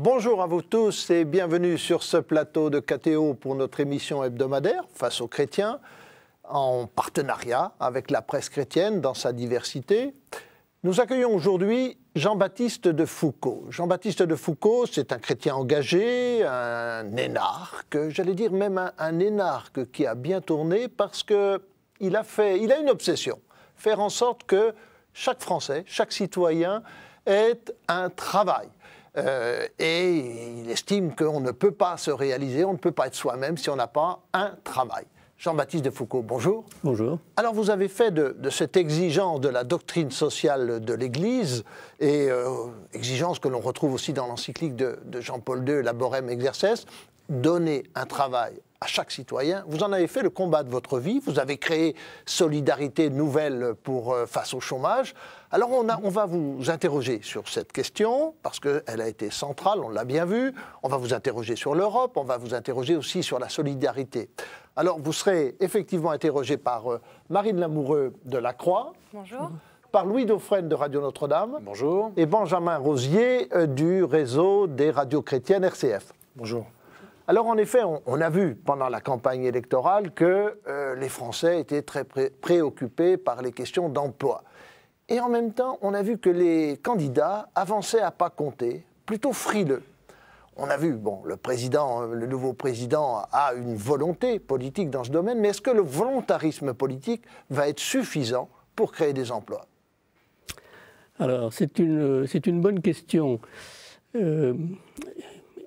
Bonjour à vous tous et bienvenue sur ce plateau de KTO pour notre émission hebdomadaire Face aux chrétiens, en partenariat avec la presse chrétienne dans sa diversité. Nous accueillons aujourd'hui Jean-Baptiste de Foucauld. Jean-Baptiste de Foucauld, c'est un chrétien engagé, un énarque, j'allais dire même un énarque qui a bien tourné parce qu'il a une obsession, faire en sorte que chaque Français, chaque citoyen ait un travail. Et il estime qu'on ne peut pas se réaliser, on ne peut pas être soi-même si on n'a pas un travail. Jean-Baptiste de Foucauld, bonjour. Bonjour. Alors vous avez fait de cette exigence de la doctrine sociale de l'Église, et exigence que l'on retrouve aussi dans l'encyclique de Jean-Paul II, Laborem Exercens, donner un travail à chaque citoyen. Vous en avez fait le combat de votre vie, vous avez créé Solidarité Nouvelle face au chômage. Alors on va vous interroger sur cette question, parce qu'elle a été centrale, on l'a bien vu. On va vous interroger sur l'Europe, on va vous interroger aussi sur la solidarité. Alors vous serez effectivement interrogé par Marine Lamoureux de La Croix. Bonjour. Par Louis Dauphren de Radio Notre-Dame. Bonjour. Et Benjamin Rosier du réseau des radios chrétiennes RCF. Bonjour. Alors en effet, on a vu pendant la campagne électorale que les Français étaient très préoccupés par les questions d'emploi. Et en même temps, on a vu que les candidats avançaient à pas compter, plutôt frileux. On a vu, le nouveau président a une volonté politique dans ce domaine, mais est-ce que le volontarisme politique va être suffisant pour créer des emplois? Alors, c'est une bonne question.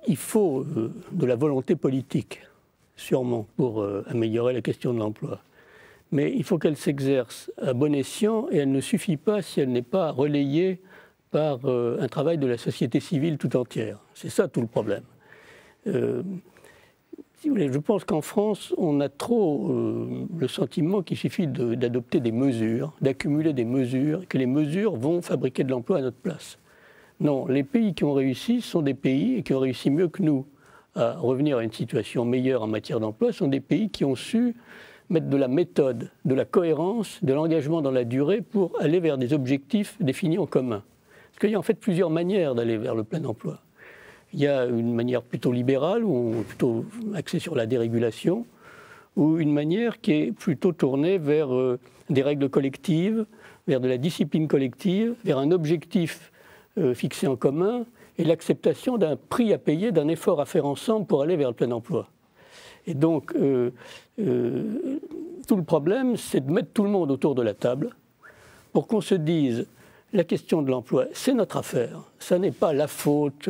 Il faut de la volonté politique, sûrement, pour améliorer la question de l'emploi. Mais il faut qu'elle s'exerce à bon escient et elle ne suffit pas si elle n'est pas relayée par un travail de la société civile tout entière. C'est ça tout le problème. Si vous voulez, je pense qu'en France, on a trop le sentiment qu'il suffit d'adopter des mesures, d'accumuler des mesures, et que les mesures vont fabriquer de l'emploi à notre place. Non, les pays qui ont réussi sont des pays, et qui ont réussi mieux que nous à revenir à une situation meilleure en matière d'emploi, sont des pays qui ont su mettre de la méthode, de la cohérence, de l'engagement dans la durée pour aller vers des objectifs définis en commun. Parce qu'il y a en fait plusieurs manières d'aller vers le plein emploi. Il y a une manière plutôt libérale, ou plutôt axée sur la dérégulation, ou une manière qui est plutôt tournée vers des règles collectives, vers de la discipline collective, vers un objectif fixé en commun, et l'acceptation d'un prix à payer, d'un effort à faire ensemble pour aller vers le plein emploi. Et donc, tout le problème, c'est de mettre tout le monde autour de la table pour qu'on se dise la question de l'emploi, c'est notre affaire. Ça n'est pas la faute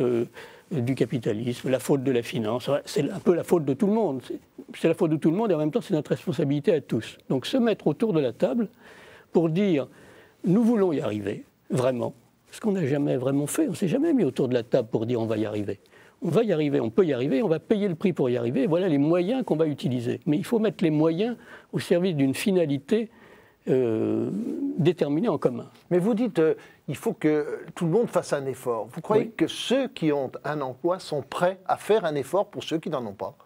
du capitalisme, la faute de la finance. C'est un peu la faute de tout le monde. C'est la faute de tout le monde et en même temps, c'est notre responsabilité à tous. Donc, se mettre autour de la table pour dire nous voulons y arriver, vraiment. Ce qu'on n'a jamais vraiment fait. On ne s'est jamais mis autour de la table pour dire on va y arriver. On va y arriver, on peut y arriver, on va payer le prix pour y arriver. Et voilà les moyens qu'on va utiliser. Mais il faut mettre les moyens au service d'une finalité déterminée en commun. Mais vous dites il faut que tout le monde fasse un effort. Vous croyez que ceux qui ont un emploi sont prêts à faire un effort pour ceux qui n'en ont pas?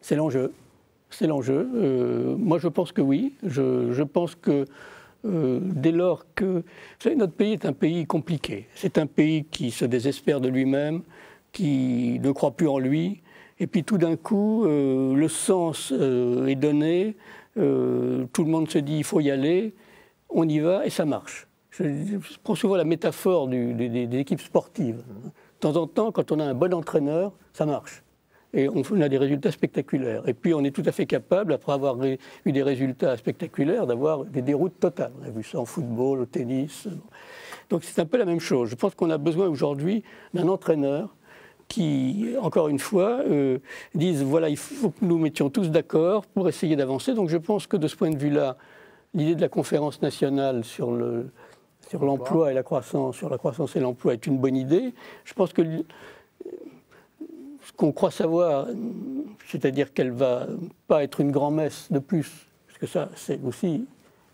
C'est l'enjeu. C'est l'enjeu. Moi, je pense que oui. Je pense que dès lors que... Vous savez, notre pays est un pays compliqué. C'est un pays qui se désespère de lui-même, qui ne croit plus en lui, et puis tout d'un coup, le sens est donné, tout le monde se dit il faut y aller, on y va et ça marche. Je prends souvent la métaphore des équipes sportives. De temps en temps, quand on a un bon entraîneur, ça marche. Et on a des résultats spectaculaires. Et puis on est tout à fait capable, après avoir eu des résultats spectaculaires, d'avoir des déroutes totales. On a vu ça en football, au tennis. Donc c'est un peu la même chose. Je pense qu'on a besoin aujourd'hui d'un entraîneur qui, encore une fois, disent voilà, il faut que nous mettions tous d'accord pour essayer d'avancer. Donc je pense que de ce point de vue-là, l'idée de la conférence nationale sur l'emploi et la croissance, sur la croissance et l'emploi est une bonne idée. Je pense que ce qu'on croit savoir, c'est-à-dire qu'elle ne va pas être une grand-messe de plus, parce que ça, c'est aussi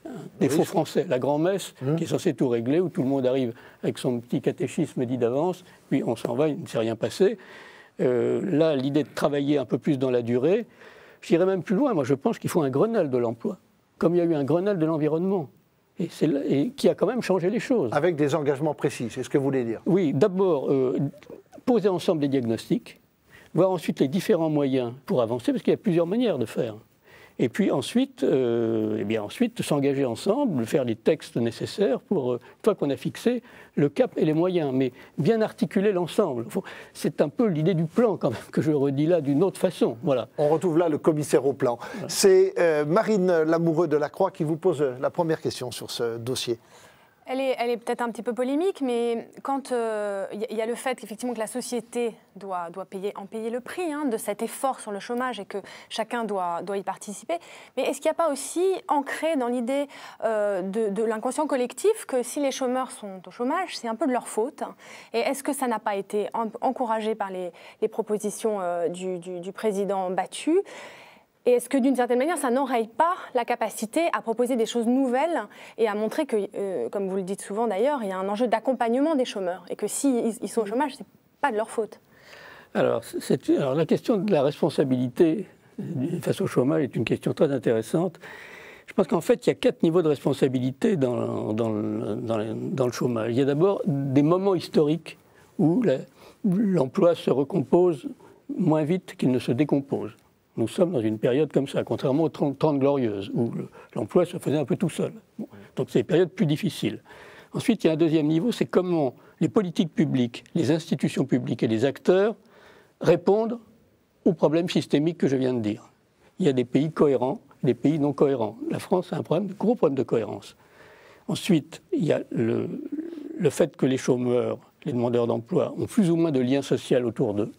un défaut français, la grand-messe qui est censée tout régler, où tout le monde arrive avec son petit catéchisme dit d'avance, puis on s'en va, il ne s'est rien passé. Là, l'idée de travailler un peu plus dans la durée, j'irais même plus loin. Moi, je pense qu'il faut un Grenelle de l'emploi, comme il y a eu un Grenelle de l'environnement. et qui a quand même changé les choses. Avec des engagements précis, c'est ce que vous voulez dire. Oui, d'abord, poser ensemble des diagnostics, voir ensuite les différents moyens pour avancer, parce qu'il y a plusieurs manières de faire. Et puis ensuite, ensuite s'engager ensemble, faire les textes nécessaires pour, une fois qu'on a fixé le cap et les moyens, mais bien articuler l'ensemble. C'est un peu l'idée du plan quand même, que je redis là d'une autre façon. Voilà. On retrouve là le commissaire au plan. Voilà. C'est Marine Lamoureux de la Croix qui vous pose la première question sur ce dossier. Elle est peut-être un petit peu polémique, mais quand y a le fait effectivement que la société doit en payer le prix de cet effort sur le chômage et que chacun doit y participer, mais est-ce qu'il n'y a pas aussi ancré dans l'idée de l'inconscient collectif que si les chômeurs sont au chômage, c'est un peu de leur faute? Et est-ce que ça n'a pas été encouragé par les propositions du président battu? Et est-ce que, d'une certaine manière, ça n'enraye pas la capacité à proposer des choses nouvelles et à montrer que, comme vous le dites souvent d'ailleurs, il y a un enjeu d'accompagnement des chômeurs et que s'ils sont au chômage, ce n'est pas de leur faute? Alors, la question de la responsabilité face au chômage est une question très intéressante. Je pense qu'en fait, il y a 4 niveaux de responsabilité dans le chômage. Il y a d'abord des moments historiques où l'emploi se recompose moins vite qu'il ne se décompose. Nous sommes dans une période comme ça, contrairement aux 30 glorieuses, où l'emploi se faisait un peu tout seul. Bon, donc c'est des périodes plus difficiles. Ensuite, il y a un deuxième niveau, c'est comment les politiques publiques, les institutions publiques et les acteurs répondent aux problèmes systémiques que je viens de dire. Il y a des pays cohérents, des pays non cohérents. La France a un gros problème de cohérence. Ensuite, il y a le fait que les chômeurs, les demandeurs d'emploi, ont plus ou moins de liens sociaux autour d'eux,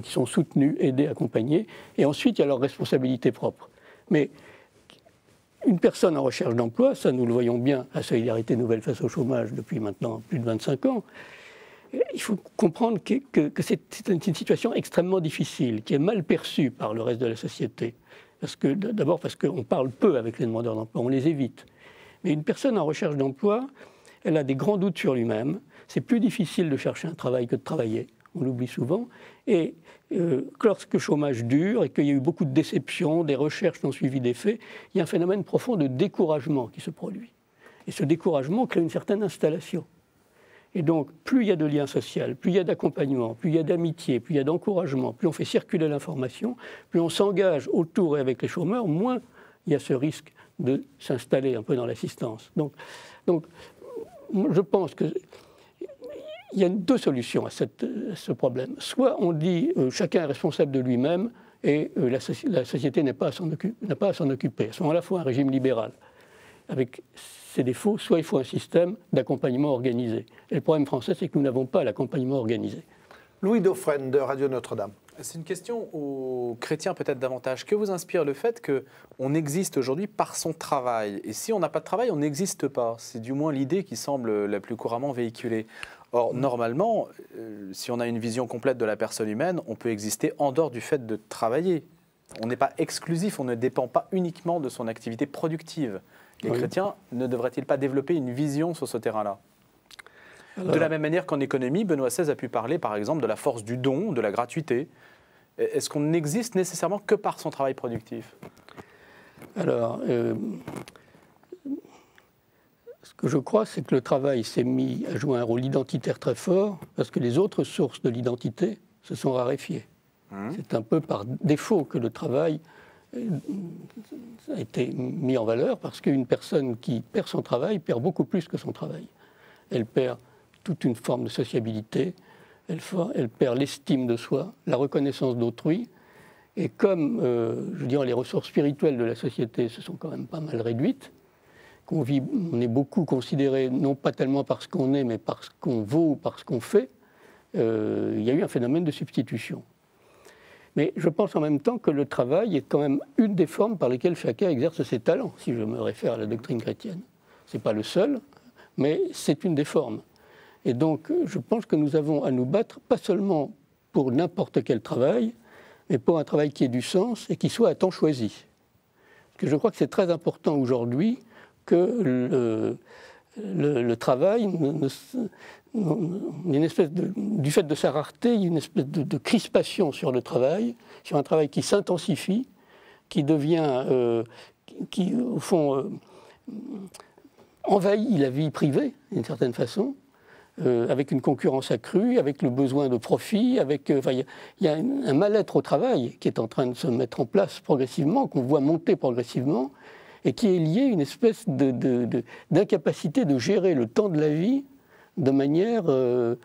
qui sont soutenus, aidés, accompagnés, et ensuite il y a leur responsabilité propre. Mais une personne en recherche d'emploi, ça nous le voyons bien à Solidarité Nouvelle face au chômage depuis maintenant plus de 25 ans, il faut comprendre que c'est une situation extrêmement difficile, qui est mal perçue par le reste de la société. D'abord parce qu'on parle peu avec les demandeurs d'emploi, on les évite. Mais une personne en recherche d'emploi, elle a des grands doutes sur lui-même, c'est plus difficile de chercher un travail que de travailler. On l'oublie souvent, et lorsque le chômage dure et qu'il y a eu beaucoup de déceptions, des recherches n'ont suivi d'effet, il y a un phénomène profond de découragement qui se produit. Et ce découragement crée une certaine installation. Et donc, plus il y a de liens sociaux, plus il y a d'accompagnement, plus il y a d'amitié, plus il y a d'encouragement, plus on fait circuler l'information, plus on s'engage autour et avec les chômeurs, moins il y a ce risque de s'installer un peu dans l'assistance. Donc, je pense que il y a 2 solutions à ce problème. Soit on dit chacun est responsable de lui-même et la société n'a pas à s'en occuper. À ce moment-là, il faut un régime libéral avec ses défauts. Soit il faut un système d'accompagnement organisé. Et le problème français, c'est que nous n'avons pas l'accompagnement organisé. Louis Dauphren de Radio Notre-Dame. C'est une question aux chrétiens peut-être davantage. Que vous inspire le fait qu'on existe aujourd'hui par son travail? Et si on n'a pas de travail, on n'existe pas. C'est du moins l'idée qui semble la plus couramment véhiculée. Or, normalement, si on a une vision complète de la personne humaine, on peut exister en dehors du fait de travailler. On n'est pas exclusif, on ne dépend pas uniquement de son activité productive. Les chrétiens ne devraient-ils pas développer une vision sur ce terrain-là? De la même manière qu'en économie, Benoît XVI a pu parler, par exemple, de la force du don, de la gratuité. Est-ce qu'on n'existe nécessairement que par son travail productif? Alors, ce que je crois, c'est que le travail s'est mis à jouer un rôle identitaire très fort parce que les autres sources de l'identité se sont raréfiées. C'est un peu par défaut que le travail a été mis en valeur parce qu'une personne qui perd son travail perd beaucoup plus que son travail. Elle perd toute une forme de sociabilité, elle perd l'estime de soi, la reconnaissance d'autrui. Et comme, je dirais, les ressources spirituelles de la société se sont quand même pas mal réduites, on est beaucoup considéré, non pas tellement parce qu'on est, mais parce qu'on vaut ou parce qu'on fait, il y a eu un phénomène de substitution. Mais je pense en même temps que le travail est quand même une des formes par lesquelles chacun exerce ses talents, si je me réfère à la doctrine chrétienne. Ce n'est pas le seul, mais c'est une des formes. Et donc, je pense que nous avons à nous battre, pas seulement pour n'importe quel travail, mais pour un travail qui ait du sens et qui soit à temps choisi. Parce que je crois que c'est très important aujourd'hui que le travail, une espèce du fait de sa rareté, il y a une espèce de crispation sur le travail, sur un travail qui s'intensifie, qui devient, qui au fond envahit la vie privée, d'une certaine façon, avec une concurrence accrue, avec le besoin de profit, il y a un mal-être au travail qui est en train de se mettre en place progressivement, qu'on voit monter progressivement, et qui est lié à une espèce d'incapacité de gérer le temps de la vie de manière, je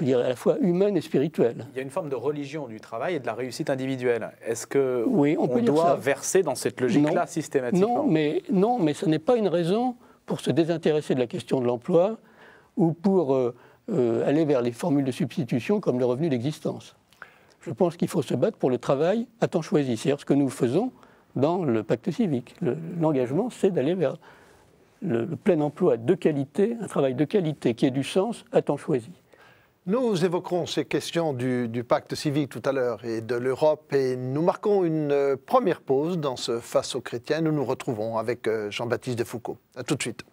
dirais, à la fois humaine et spirituelle. Il y a une forme de religion du travail et de la réussite individuelle. Est-ce qu'on oui, on doit verser dans cette logique-là systématiquement? Non, mais ce n'est pas une raison pour se désintéresser de la question de l'emploi ou pour aller vers les formules de substitution comme le revenu d'existence. Je pense qu'il faut se battre pour le travail à temps choisi. C'est-à-dire ce que nous faisons dans le pacte civique. L'engagement, c'est d'aller vers le plein emploi de qualité, un travail de qualité qui ait du sens à temps choisi. Nous évoquerons ces questions du pacte civique tout à l'heure et de l'Europe, et nous marquons une première pause dans ce Face aux chrétiens. Nous nous retrouvons avec Jean-Baptiste de Foucauld. A tout de suite.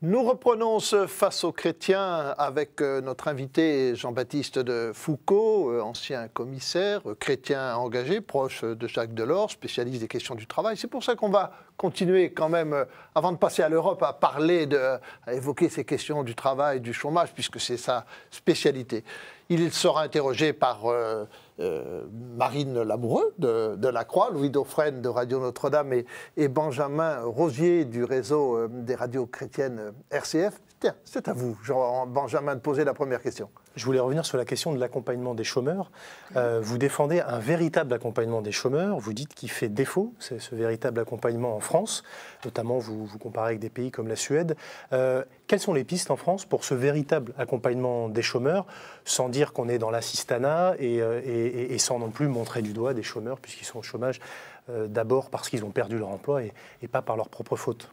Nous reprenons ce Face aux chrétiens avec notre invité Jean-Baptiste de Foucauld, ancien commissaire, chrétien engagé, proche de Jacques Delors, spécialiste des questions du travail. C'est pour ça qu'on va continuer quand même, avant de passer à l'Europe, à évoquer ces questions du travail, du chômage, puisque c'est sa spécialité. Il sera interrogé par Marine Lamoureux de La Croix, Louis Dauphren de Radio Notre-Dame et Benjamin Rosier du réseau des radios chrétiennes RCF. Tiens, c'est à vous, Benjamin, de poser la première question. Je voulais revenir sur la question de l'accompagnement des chômeurs. Vous défendez un véritable accompagnement des chômeurs. Vous dites qu'il fait défaut, ce véritable accompagnement en France. Notamment, vous comparez avec des pays comme la Suède. Quelles sont les pistes en France pour ce véritable accompagnement des chômeurs, sans dire qu'on est dans l'assistanat et sans non plus montrer du doigt des chômeurs, puisqu'ils sont au chômage d'abord parce qu'ils ont perdu leur emploi et pas par leur propre faute?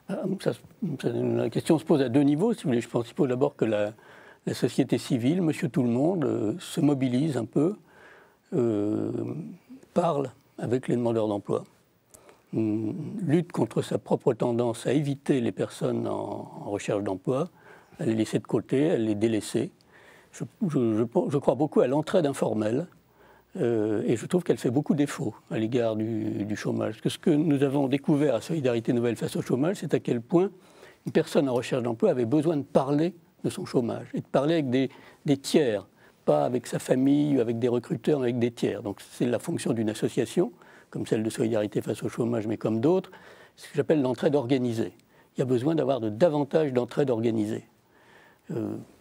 La question se pose à deux niveaux, si vous voulez. Je pense qu'il faut d'abord que la société civile, monsieur tout le monde, se mobilise un peu, parle avec les demandeurs d'emploi, lutte contre sa propre tendance à éviter les personnes en recherche d'emploi, à les laisser de côté, à les délaisser. Je crois beaucoup à l'entraide informelle, et je trouve qu'elle fait beaucoup défaut à l'égard du chômage. Parce que ce que nous avons découvert à Solidarité Nouvelle face au chômage, c'est à quel point une personne en recherche d'emploi avait besoin de parler de son chômage, et de parler avec des tiers, pas avec sa famille ou avec des recruteurs, mais avec des tiers. Donc c'est la fonction d'une association, comme celle de Solidarité face au chômage, mais comme d'autres, ce que j'appelle l'entraide organisée. Il y a besoin d'avoir davantage d'entraide organisée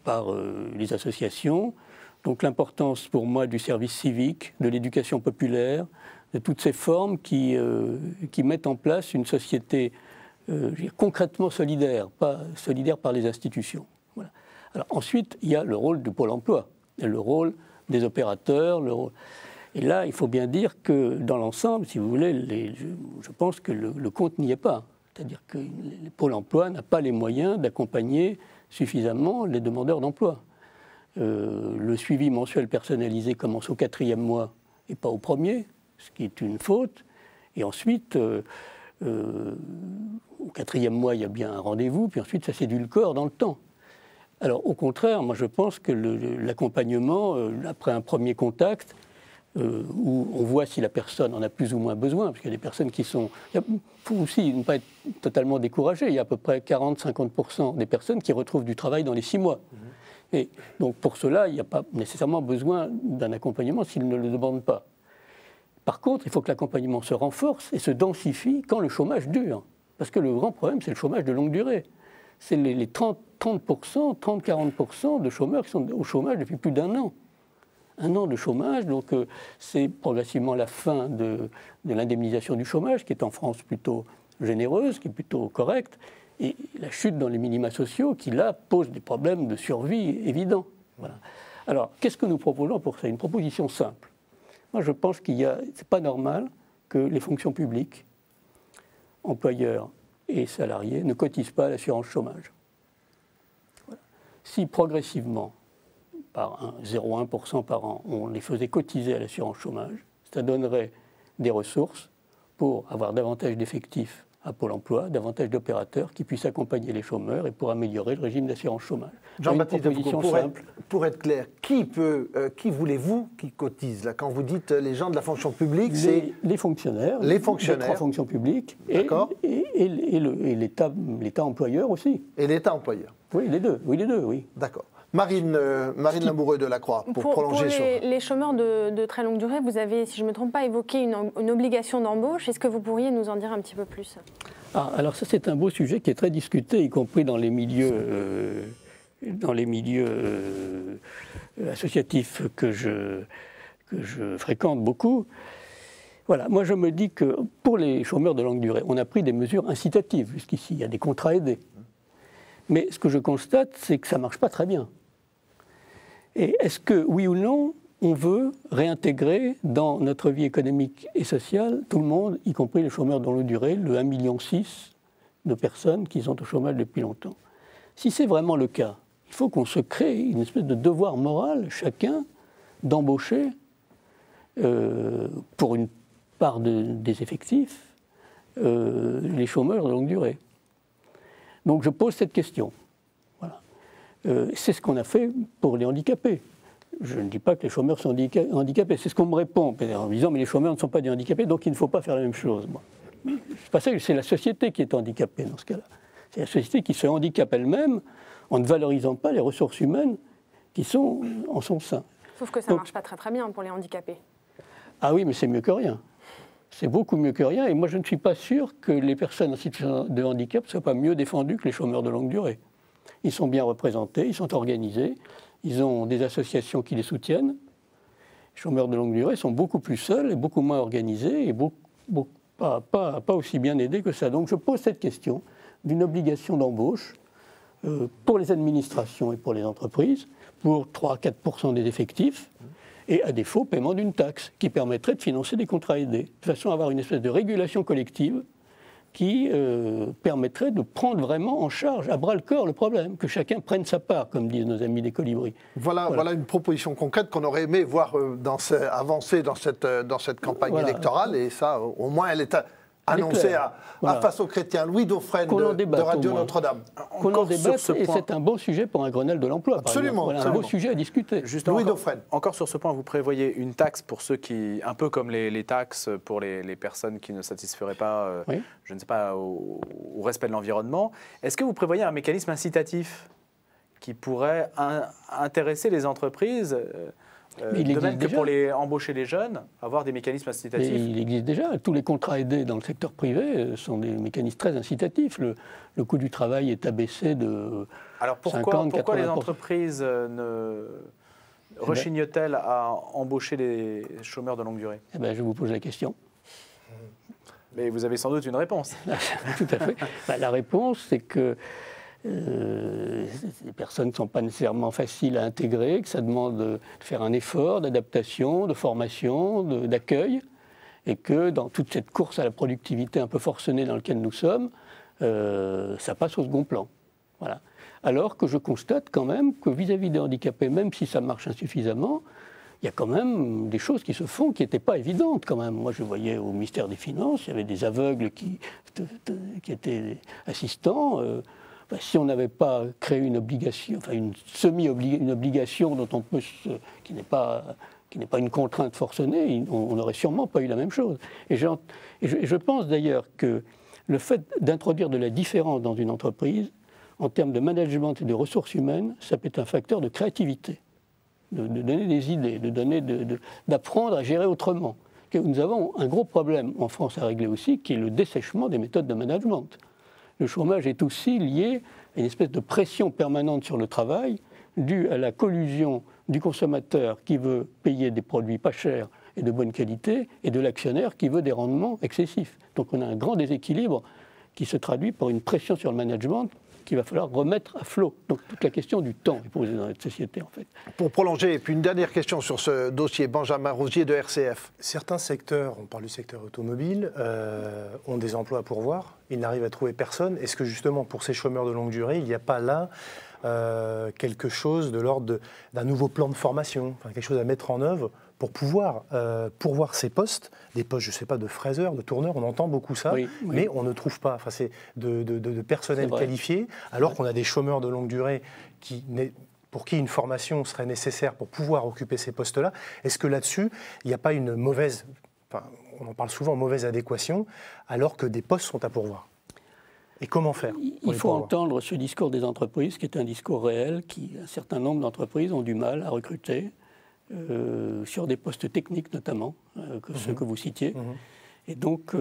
par les associations. Donc l'importance pour moi du service civique, de l'éducation populaire, de toutes ces formes qui mettent en place une société concrètement solidaire, pas solidaire par les institutions. Voilà. Alors ensuite, il y a le rôle du Pôle emploi, et le rôle des opérateurs. Et là, il faut bien dire que dans l'ensemble, si vous voulez, je pense que le compte n'y est pas. C'est-à-dire que le Pôle emploi n'a pas les moyens d'accompagner suffisamment les demandeurs d'emploi. Le suivi mensuel personnalisé commence au 4e mois et pas au 1er, ce qui est une faute. Et ensuite, au 4e mois, il y a bien un rendez-vous, puis ensuite ça s'édulcore dans le temps. Alors au contraire, moi je pense que l'accompagnement, après un premier contact, où on voit si la personne en a plus ou moins besoin, parce qu'il y a des personnes qui sont... Il faut aussi ne pas être totalement découragé, il y a à peu près 40-50% des personnes qui retrouvent du travail dans les 6 mois. Et donc pour cela, il n'y a pas nécessairement besoin d'un accompagnement s'ils ne le demandent pas. Par contre, il faut que l'accompagnement se renforce et se densifie quand le chômage dure. Parce que le grand problème, c'est le chômage de longue durée. C'est les 30%, 30-40% de chômeurs qui sont au chômage depuis plus d'1 an. 1 an de chômage, donc c'est progressivement la fin de l'indemnisation du chômage, qui est en France plutôt généreuse, qui est plutôt correcte, et la chute dans les minima sociaux, qui là pose des problèmes de survie évidents. Voilà. Alors, qu'est-ce que nous proposons pour ça? Une proposition simple. Moi, je pense c'est pas normal que les fonctions publiques, employeurs et salariés, ne cotisent pas à l'assurance chômage. Voilà. Si progressivement, par 0,1% par an, on les faisait cotiser à l'assurance chômage, ça donnerait des ressources pour avoir davantage d'effectifs à Pôle emploi, davantage d'opérateurs qui puissent accompagner les chômeurs et pour améliorer le régime d'assurance chômage. Jean-Baptiste Foucault, pour être clair, qui voulez-vous qui cotise là? Quand vous dites les gens de la fonction publique, c'est les fonctionnaires, les 3 fonctions publiques et l'État employeur aussi. Et l'État employeur. Oui, les deux, oui. D'accord. Marine Lamoureux de la Croix, pour prolonger sur... les chômeurs de très longue durée, vous avez, si je ne me trompe pas, évoqué une obligation d'embauche. Est-ce que vous pourriez nous en dire un petit peu plus? Alors ça, c'est un beau sujet qui est très discuté, y compris dans les milieux, associatifs que je fréquente beaucoup. Voilà, moi je me dis que pour les chômeurs de longue durée, on a pris des mesures incitatives jusqu'ici. Il y a des contrats aidés. Mais ce que je constate, c'est que ça ne marche pas très bien. Et est-ce que, oui ou non, on veut réintégrer dans notre vie économique et sociale tout le monde, y compris les chômeurs de longue durée, le 1,6 million de personnes qui sont au chômage depuis longtemps? Si c'est vraiment le cas, il faut qu'on se crée une espèce de devoir moral, chacun, d'embaucher, pour une part des effectifs, les chômeurs de longue durée. Donc je pose cette question. Voilà. C'est ce qu'on a fait pour les handicapés. Je ne dis pas que les chômeurs sont handicapés. C'est ce qu'on me répond en me disant mais les chômeurs ne sont pas des handicapés, donc il ne faut pas faire la même chose. Bon. C'est pas ça, c'est la société qui est handicapée dans ce cas-là. C'est la société qui se handicape elle-même en ne valorisant pas les ressources humaines qui sont en son sein. Sauf que ça ne marche pas très bien pour les handicapés. Ah oui, mais c'est mieux que rien. C'est beaucoup mieux que rien. Et moi, je ne suis pas sûr que les personnes en situation de handicap ne soient pas mieux défendues que les chômeurs de longue durée. Ils sont bien représentés, ils sont organisés, ils ont des associations qui les soutiennent. Les chômeurs de longue durée sont beaucoup plus seuls et beaucoup moins organisés et pas aussi bien aidés que ça. Donc je pose cette question d'une obligation d'embauche pour les administrations et pour les entreprises, pour 3-4% des effectifs, et à défaut, paiement d'une taxe qui permettrait de financer des contrats aidés, de façon à avoir une espèce de régulation collective qui permettrait de prendre vraiment en charge, à bras-le-corps, le problème, que chacun prenne sa part, comme disent nos amis des colibris. Voilà une proposition concrète qu'on aurait aimé voir avancer dans cette campagne électorale, et ça, au moins, elle est annoncée face aux chrétiens. Louis Dauphren de Radio Notre-Dame. Qu'on en débatte, et c'est un bon sujet pour un Grenelle de l'emploi. Absolument. Voilà, un beau sujet à discuter. Louis Dauphren. Encore sur ce point, vous prévoyez une taxe pour ceux qui, un peu comme les taxes pour les personnes qui ne satisferaient pas, je ne sais pas, au respect de l'environnement. Est-ce que vous prévoyez un mécanisme incitatif qui pourrait intéresser les entreprises de même que pour embaucher les jeunes, avoir des mécanismes incitatifs? Mais il existe déjà. Tous les contrats aidés dans le secteur privé sont des mécanismes très incitatifs. Le coût du travail est abaissé de Alors pourquoi les entreprises ne rechignotent-elles à embaucher les chômeurs de longue durée? Je vous pose la question. Mais vous avez sans doute une réponse. Tout à fait. La réponse, c'est que les personnes ne sont pas nécessairement faciles à intégrer, que ça demande de faire un effort d'adaptation, de formation, d'accueil, et que dans toute cette course à la productivité un peu forcenée dans laquelle nous sommes, ça passe au second plan. Voilà. Alors que je constate quand même que vis-à-vis des handicapés, même si ça marche insuffisamment, il y a quand même des choses qui se font qui n'étaient pas évidentes quand même. Moi, je voyais au ministère des Finances, il y avait des aveugles qui étaient assistants. Si on n'avait pas créé une obligation, enfin une obligation dont on peut qui n'est pas une contrainte forcenée, on n'aurait sûrement pas eu la même chose. Et je pense d'ailleurs que le fait d'introduire de la différence dans une entreprise, en termes de management et de ressources humaines, ça peut être un facteur de créativité, de donner des idées, d'apprendre à gérer autrement. Nous avons un gros problème en France à régler aussi, qui est le dessèchement des méthodes de management. Le chômage est aussi lié à une espèce de pression permanente sur le travail, due à la collusion du consommateur qui veut payer des produits pas chers et de bonne qualité, et de l'actionnaire qui veut des rendements excessifs. Donc on a un grand déséquilibre qui se traduit par une pression sur le management qu'il va falloir remettre à flot. Donc toute la question du temps est posée dans notre société, en fait. Pour prolonger, et puis une dernière question sur ce dossier, Benjamin Rosier de RCF. Certains secteurs, on parle du secteur automobile, ont des emplois à pourvoir. Ils n'arrivent à trouver personne. Est-ce que justement, pour ces chômeurs de longue durée, il n'y a pas là quelque chose de l'ordre d'un nouveau plan de formation, quelque chose à mettre en œuvre pour pouvoir pourvoir ces postes, des postes, je ne sais pas, de fraiseurs, de tourneurs, on entend beaucoup ça, mais on ne trouve pas. Enfin, c'est de personnel qualifié, alors qu'on a des chômeurs de longue durée pour qui une formation serait nécessaire pour pouvoir occuper ces postes-là. Est-ce que là-dessus, il n'y a pas une mauvaise, on en parle souvent, mauvaise adéquation, alors que des postes sont à pourvoir? Et comment faire? Il faut entendre ce discours des entreprises, qui est un discours réel, un certain nombre d'entreprises ont du mal à recruter, sur des postes techniques notamment, ceux que vous citiez. Et donc,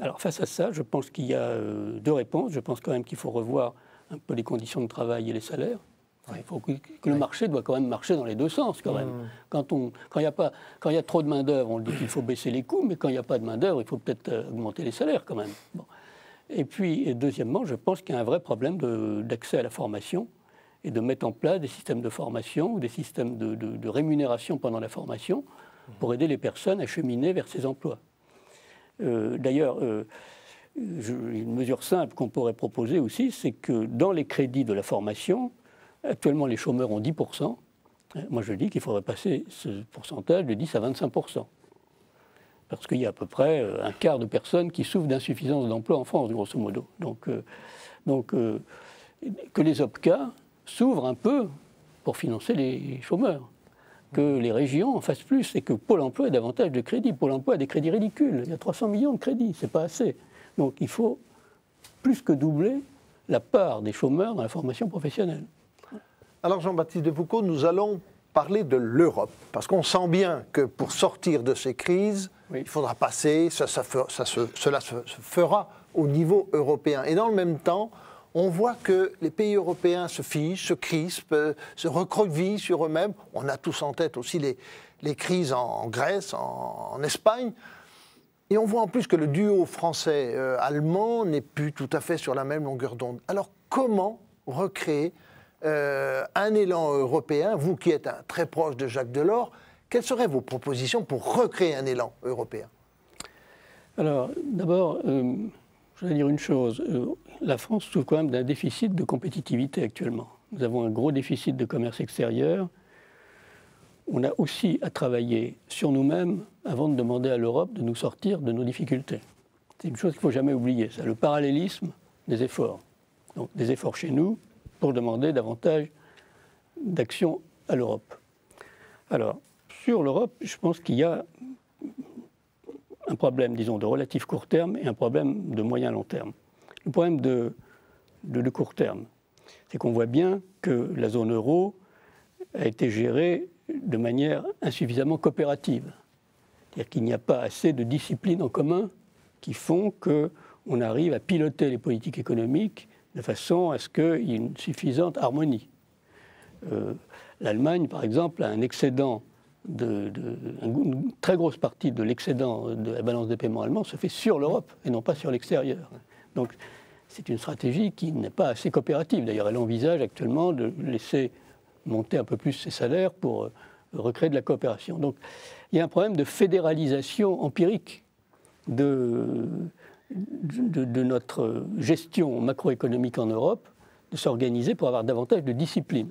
alors face à ça, je pense qu'il y a deux réponses. Je pense quand même qu'il faut revoir un peu les conditions de travail et les salaires. Il faut que le marché doit quand même marcher dans les deux sens quand même. Quand il y a trop de main-d'œuvre, on dit qu'il faut baisser les coûts, mais quand il n'y a pas de main-d'œuvre, il faut peut-être augmenter les salaires quand même. Bon. Et puis, deuxièmement, je pense qu'il y a un vrai problème d'accès à la formation et de mettre en place des systèmes de formation ou des systèmes de rémunération pendant la formation pour aider les personnes à cheminer vers ces emplois. D'ailleurs, une mesure simple qu'on pourrait proposer aussi, c'est que dans les crédits de la formation, actuellement les chômeurs ont 10%. Moi je dis qu'il faudrait passer ce pourcentage de 10 à 25%. Parce qu'il y a à peu près un quart de personnes qui souffrent d'insuffisance d'emploi en France, grosso modo. Donc que les OPCA s'ouvrent un peu pour financer les chômeurs, que les régions en fassent plus et que Pôle emploi ait davantage de crédits. Pôle emploi a des crédits ridicules, il y a 300 millions de crédits, c'est pas assez. Donc il faut plus que doubler la part des chômeurs dans la formation professionnelle. Alors Jean-Baptiste Defoucauld, nous allons parler de l'Europe, parce qu'on sent bien que pour sortir de ces crises, il faudra passer, cela se fera au niveau européen. Et dans le même temps, on voit que les pays européens se fichent, se crispent, se recroquevillent sur eux-mêmes. On a tous en tête aussi les crises en Grèce, en Espagne. Et on voit en plus que le duo français-allemand n'est plus tout à fait sur la même longueur d'onde. Alors comment recréer un élan européen? Vous qui êtes très proche de Jacques Delors, quelles seraient vos propositions pour recréer un élan européen? Alors d'abord, je vais dire une chose. La France souffre quand même d'un déficit de compétitivité actuellement. Nous avons un gros déficit de commerce extérieur. On a aussi à travailler sur nous-mêmes avant de demander à l'Europe de nous sortir de nos difficultés. C'est une chose qu'il ne faut jamais oublier, c'est le parallélisme des efforts. Donc des efforts chez nous pour demander davantage d'action à l'Europe. Alors, sur l'Europe, je pense qu'il y a un problème, disons, de relatif court terme et un problème de moyen-long terme. Le problème de court terme, c'est qu'on voit bien que la zone euro a été gérée de manière insuffisamment coopérative. C'est-à-dire qu'il n'y a pas assez de disciplines en commun qui font qu'on arrive à piloter les politiques économiques de façon à ce qu'il y ait une suffisante harmonie. L'Allemagne, par exemple, a un excédent, une très grosse partie de l'excédent de la balance des paiements allemands se fait sur l'Europe et non pas sur l'extérieur. Donc c'est une stratégie qui n'est pas assez coopérative. D'ailleurs, elle envisage actuellement de laisser monter un peu plus ses salaires pour recréer de la coopération. Donc il y a un problème de fédéralisation empirique de notre gestion macroéconomique en Europe, de s'organiser pour avoir davantage de discipline.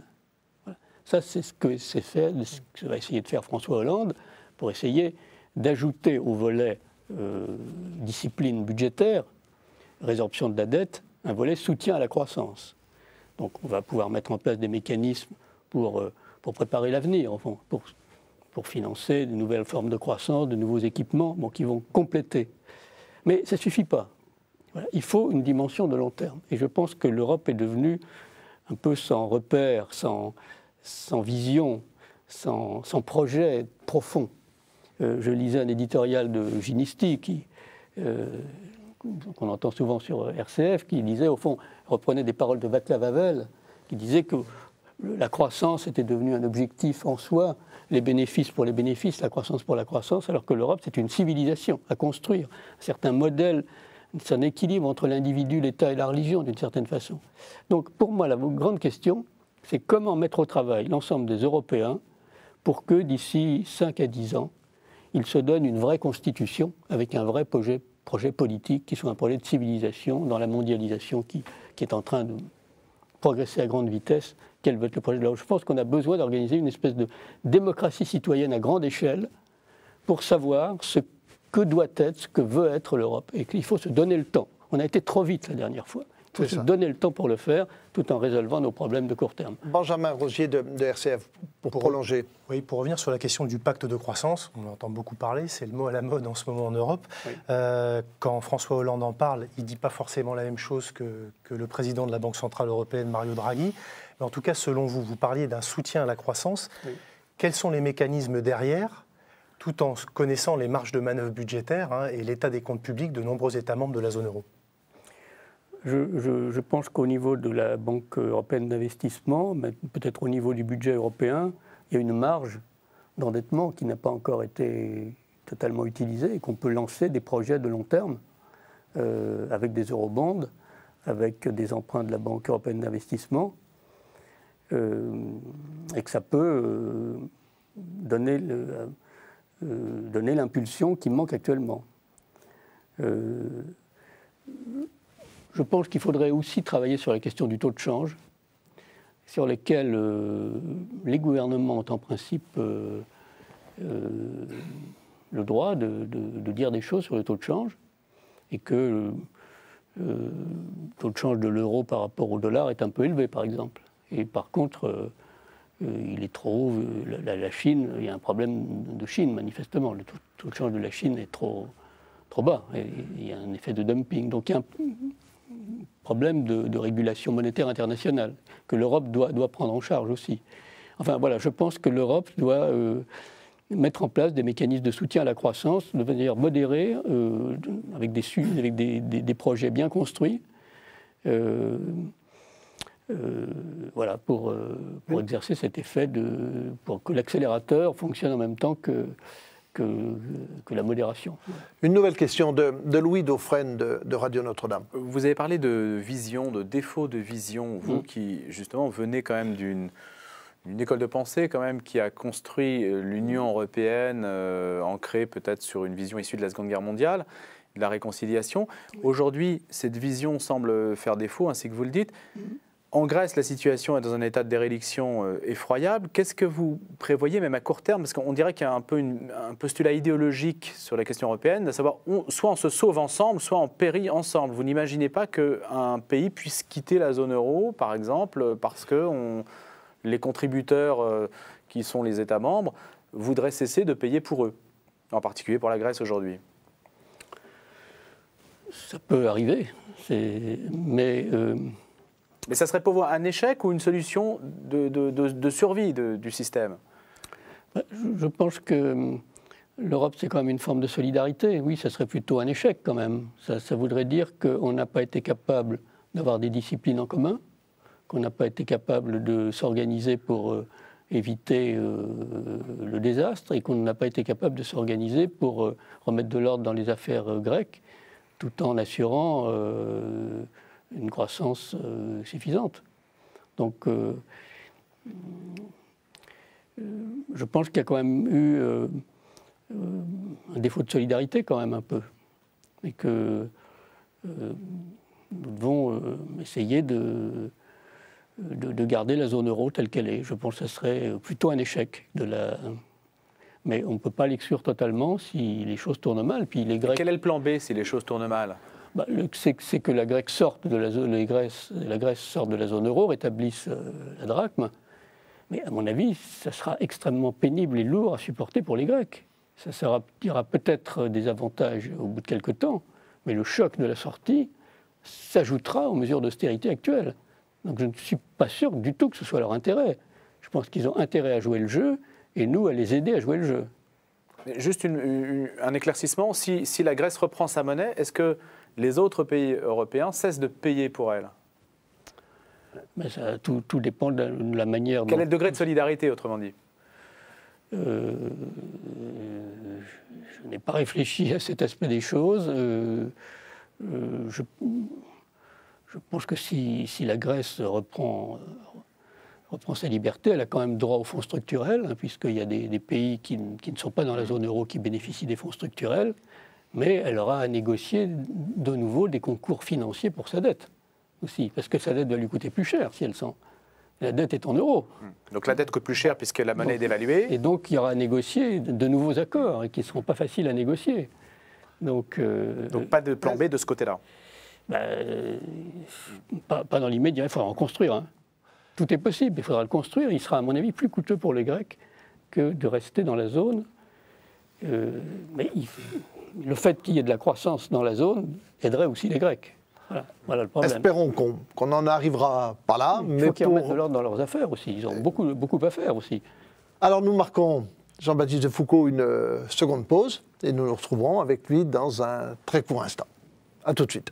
Voilà. Ça, c'est ce que va essayer de faire François Hollande pour essayer d'ajouter au volet discipline budgétaire, résorption de la dette, un volet soutien à la croissance. Donc on va pouvoir mettre en place des mécanismes pour préparer l'avenir, enfin, pour financer de nouvelles formes de croissance, de nouveaux équipements qui vont compléter. Mais ça ne suffit pas. Voilà. Il faut une dimension de long terme. Et je pense que l'Europe est devenue un peu sans repère, sans vision, sans projet profond. Je lisais un éditorial de Ginisti, qu'on entend souvent sur RCF, qui disait, au fond, reprenait des paroles de Václav Havel, qui disait que la croissance était devenue un objectif en soi, les bénéfices pour les bénéfices, la croissance pour la croissance, alors que l'Europe, c'est une civilisation à construire, un certain modèle, c'est un équilibre entre l'individu, l'État et la religion, d'une certaine façon. Donc, pour moi, la grande question, c'est comment mettre au travail l'ensemble des Européens pour que, d'ici 5 à 10 ans, ils se donnent une vraie constitution avec un vrai projet politique qui soit un projet de civilisation dans la mondialisation qui est en train de progresser à grande vitesse. Quel va être le projet de l'Europe ? Je pense qu'on a besoin d'organiser une espèce de démocratie citoyenne à grande échelle pour savoir ce que doit être, ce que veut être l'Europe. Et qu'il faut se donner le temps. On a été trop vite la dernière fois. Il faut se donner le temps pour le faire, tout en résolvant nos problèmes de court terme. Benjamin Rogier de RCF, pour prolonger. Oui, pour revenir sur la question du pacte de croissance, on en entend beaucoup parler, c'est le mot à la mode en ce moment en Europe. Oui. Quand François Hollande en parle, il ne dit pas forcément la même chose que le président de la Banque Centrale Européenne, Mario Draghi. Mais en tout cas, selon vous, vous parliez d'un soutien à la croissance. Oui. Quels sont les mécanismes derrière, tout en connaissant les marges de manœuvre budgétaires et l'état des comptes publics de nombreux États membres de la zone euro ? Je pense qu'au niveau de la Banque européenne d'investissement, peut-être au niveau du budget européen, il y a une marge d'endettement qui n'a pas encore été totalement utilisée et qu'on peut lancer des projets de long terme avec des eurobonds, avec des emprunts de la Banque européenne d'investissement, et que ça peut donner l'impulsion qui manque actuellement. Je pense qu'il faudrait aussi travailler sur la question du taux de change, sur lesquels les gouvernements ont en principe le droit de dire des choses sur le taux de change, et que le taux de change de l'euro par rapport au dollar est un peu élevé, par exemple. Et par contre, il est trop haut. La Chine, il y a un problème de Chine, manifestement. Le taux de change de la Chine est trop bas. Et il y a un effet de dumping. Donc il y a un problème de régulation monétaire internationale que l'Europe doit prendre en charge aussi. Enfin voilà, je pense que l'Europe doit mettre en place des mécanismes de soutien à la croissance de manière modérée, avec des projets bien construits, voilà, pour exercer cet effet pour que l'accélérateur fonctionne en même temps que la modération. Une nouvelle question de Louis Dauphren de Radio Notre-Dame. Vous avez parlé de vision, de défaut de vision, vous qui justement venez quand même d'une école de pensée quand même qui a construit l'Union européenne, ancrée peut-être sur une vision issue de la Seconde Guerre mondiale, de la réconciliation. Aujourd'hui, cette vision semble faire défaut, ainsi que vous le dites. En Grèce, la situation est dans un état de déréliction effroyable. Qu'est-ce que vous prévoyez, même à court terme ? Parce qu'on dirait qu'il y a un peu un postulat idéologique sur la question européenne, à savoir, soit on se sauve ensemble, soit on périt ensemble. Vous n'imaginez pas qu'un pays puisse quitter la zone euro, par exemple, parce que les contributeurs, qui sont les États membres, voudraient cesser de payer pour eux, en particulier pour la Grèce aujourd'hui. Ça peut arriver, mais ça serait pour vous un échec ou une solution de survie du système ? Je pense que l'Europe, c'est quand même une forme de solidarité. Oui, ça serait plutôt un échec quand même. Ça voudrait dire qu'on n'a pas été capable d'avoir des disciplines en commun, qu'on n'a pas été capable de s'organiser pour éviter le désastre et qu'on n'a pas été capable de s'organiser pour remettre de l'ordre dans les affaires grecques, tout en assurant une croissance suffisante. Donc, je pense qu'il y a quand même eu un défaut de solidarité quand même un peu, et que nous devons essayer de de garder la zone euro telle qu'elle est. Je pense que ce serait plutôt un échec Mais on ne peut pas l'exclure totalement si les choses tournent mal. Puis les Grecs... Quel est le plan B si les choses tournent mal? C'est que la Grèce sorte de la zone, la Grèce sorte de la zone euro, rétablisse la drachme. Mais à mon avis, ça sera extrêmement pénible et lourd à supporter pour les Grecs. Ça aura peut-être des avantages au bout de quelques temps, mais le choc de la sortie s'ajoutera aux mesures d'austérité actuelles. Donc je ne suis pas sûr du tout que ce soit leur intérêt. Je pense qu'ils ont intérêt à jouer le jeu et nous à les aider à jouer le jeu. Juste un éclaircissement, si la Grèce reprend sa monnaie, est-ce que les autres pays européens cessent de payer pour elle? Mais tout dépend de la manière... Quel est le degré de solidarité, autrement dit? Je n'ai pas réfléchi à cet aspect des choses. Je pense que si la Grèce reprend sa liberté, elle a quand même droit aux fonds structurels, hein, puisqu'il y a des pays qui ne sont pas dans la zone euro qui bénéficient des fonds structurels, mais elle aura à négocier de nouveau des concours financiers pour sa dette aussi, parce que sa dette va lui coûter plus cher si elle sent. La dette est en euros. Donc la dette coûte plus cher puisque la monnaie est dévaluée. Et donc il y aura à négocier de nouveaux accords et qui ne seront pas faciles à négocier. Donc pas de plan B de ce côté-là. Pas dans l'immédiat, il faudra en construire. Hein. Tout est possible, il faudra le construire. Il sera à mon avis plus coûteux pour les Grecs que de rester dans la zone. Mais le fait qu'il y ait de la croissance dans la zone aiderait aussi les Grecs. Voilà le problème. Espérons qu'on n'en arrivera pas là. Il faut qu'ils remettent de l'ordre dans leurs affaires aussi. Ils ont beaucoup à faire aussi. Alors nous marquons, Jean-Baptiste de Foucauld, une seconde pause et nous nous retrouverons avec lui dans un très court instant. A tout de suite.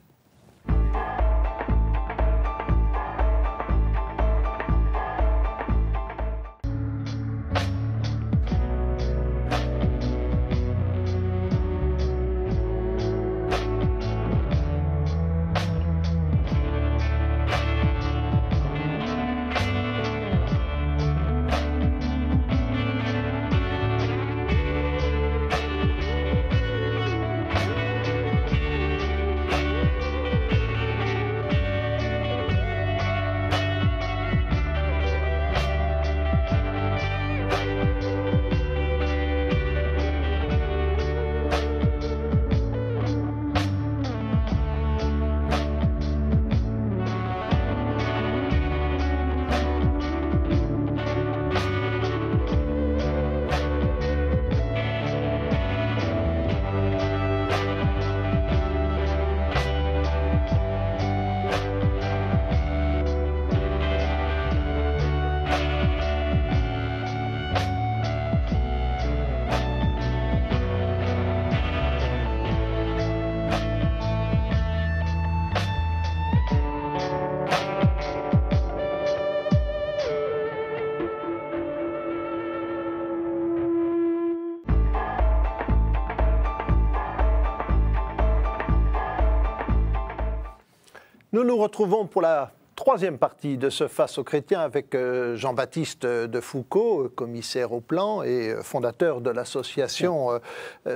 Nous nous retrouvons pour la troisième partie de ce Face aux chrétiens avec Jean-Baptiste de Foucauld, commissaire au plan et fondateur de l'association